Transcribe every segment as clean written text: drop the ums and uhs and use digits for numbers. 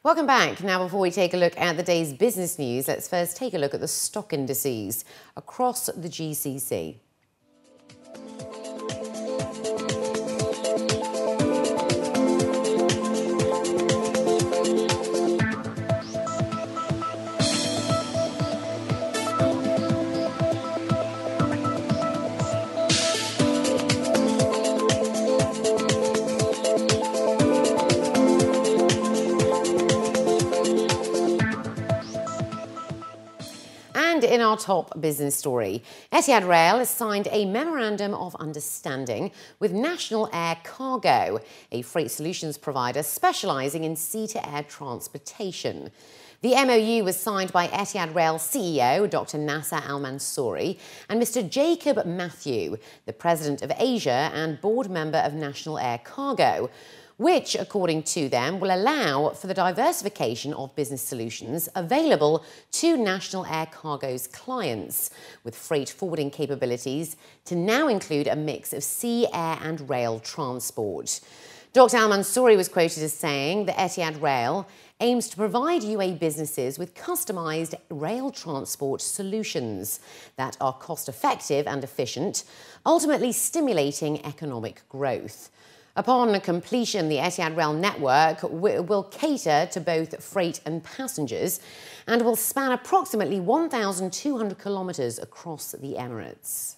Welcome back. Now, before we take a look at the day's business news, let's first take a look at the stock indices across the GCC. And in our top business story, Etihad Rail has signed a memorandum of understanding with National Air Cargo, a freight solutions provider specialising in sea-to-air transportation. The MOU was signed by Etihad Rail CEO Dr. Nasser Al-Mansouri and Mr. Jacob Matthew, the President of Asia and board member of National Air Cargo, which, according to them, will allow for the diversification of business solutions available to National Air Cargo's clients, with freight forwarding capabilities to now include a mix of sea, air and rail transport. Dr. Al-Mansouri was quoted as saying that Etihad Rail aims to provide UAE businesses with customised rail transport solutions that are cost-effective and efficient, ultimately stimulating economic growth. Upon completion, the Etihad Rail network will cater to both freight and passengers and will span approximately 1,200 kilometres across the Emirates.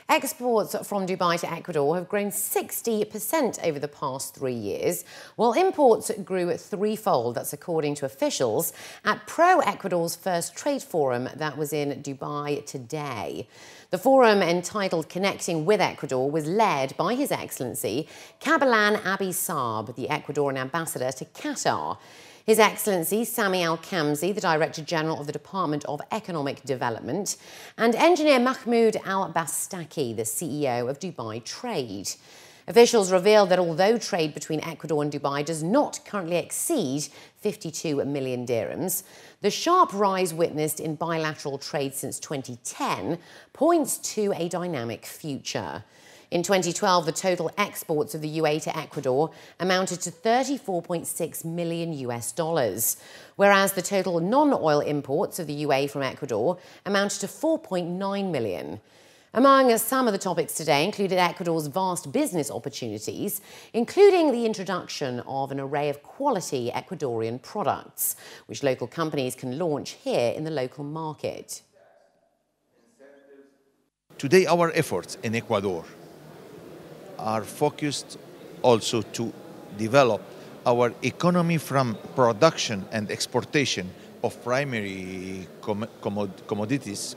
Exports from Dubai to Ecuador have grown 60% over the past 3 years, while imports grew threefold. That's according to officials at Pro-Ecuador's first trade forum that was in Dubai today. The forum, entitled Connecting with Ecuador, was led by His Excellency Kabilan Abi Saab, the Ecuadorian ambassador to Qatar. His Excellency Sami Al-Kamzi, the Director General of the Department of Economic Development, and Engineer Mahmoud Al-Bastaki, the CEO of Dubai Trade. Officials revealed that although trade between Ecuador and Dubai does not currently exceed 52 million dirhams, the sharp rise witnessed in bilateral trade since 2010 points to a dynamic future. In 2012, the total exports of the UAE to Ecuador amounted to $34.6 million, whereas the total non-oil imports of the UAE from Ecuador amounted to $4.9 million. Among some of the topics today included Ecuador's vast business opportunities, including the introduction of an array of quality Ecuadorian products, which local companies can launch here in the local market. Today, our efforts in Ecuador are focused also to develop our economy from production and exportation of primary commodities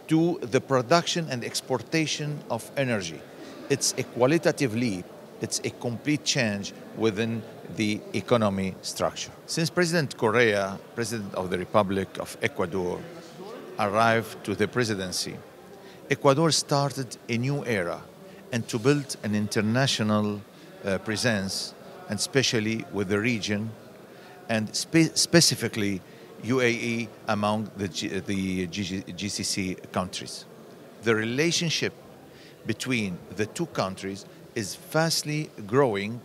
to the production and exportation of energy. It's a qualitative leap. It's a complete change within the economy structure. Since President Correa, President of the Republic of Ecuador, arrived to the presidency, Ecuador started a new era and to build an international presence, and especially with the region, and specifically UAE among the GCC countries. The relationship between the two countries is vastly growing,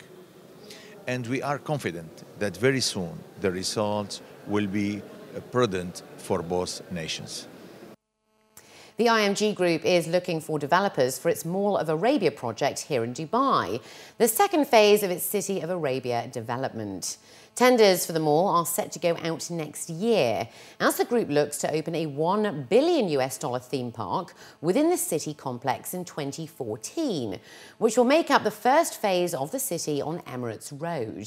and we are confident that very soon the results will be prudent for both nations. The IMG Group is looking for developers for its Mall of Arabia project here in Dubai, the second phase of its City of Arabia development. Tenders for the mall are set to go out next year as the group looks to open a $1 billion theme park within the city complex in 2014, which will make up the first phase of the city on Emirates Road.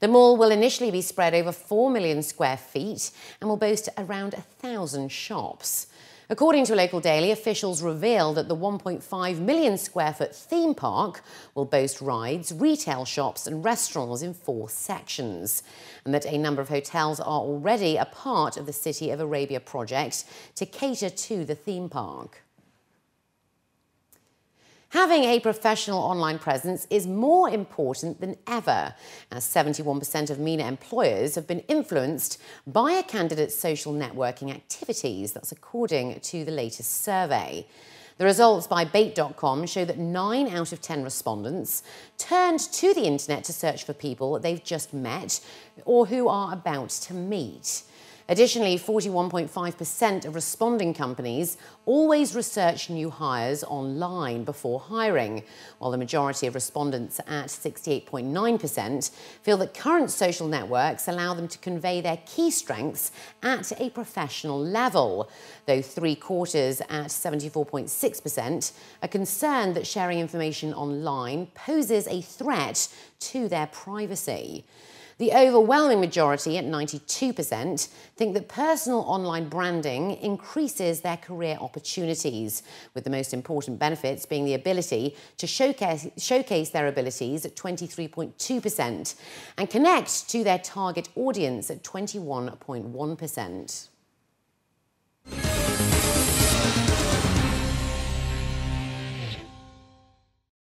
The mall will initially be spread over 4 million square feet and will boast around 1,000 shops. According to a local daily, officials reveal that the 1.5 million square foot theme park will boast rides, retail shops and restaurants in 4 sections, and that a number of hotels are already a part of the City of Arabia project to cater to the theme park. Having a professional online presence is more important than ever, as 71% of MENA employers have been influenced by a candidate's social networking activities. That's according to the latest survey. The results by Bait.com show that 9 out of 10 respondents turned to the internet to search for people they've just met or who are about to meet. Additionally, 41.5% of responding companies always research new hires online before hiring, while the majority of respondents at 68.9% feel that current social networks allow them to convey their key strengths at a professional level, though 3/4 at 74.6% are concerned that sharing information online poses a threat to their privacy. The overwhelming majority, at 92%, think that personal online branding increases their career opportunities, with the most important benefits being the ability to showcase their abilities at 23.2% and connect to their target audience at 21.1%.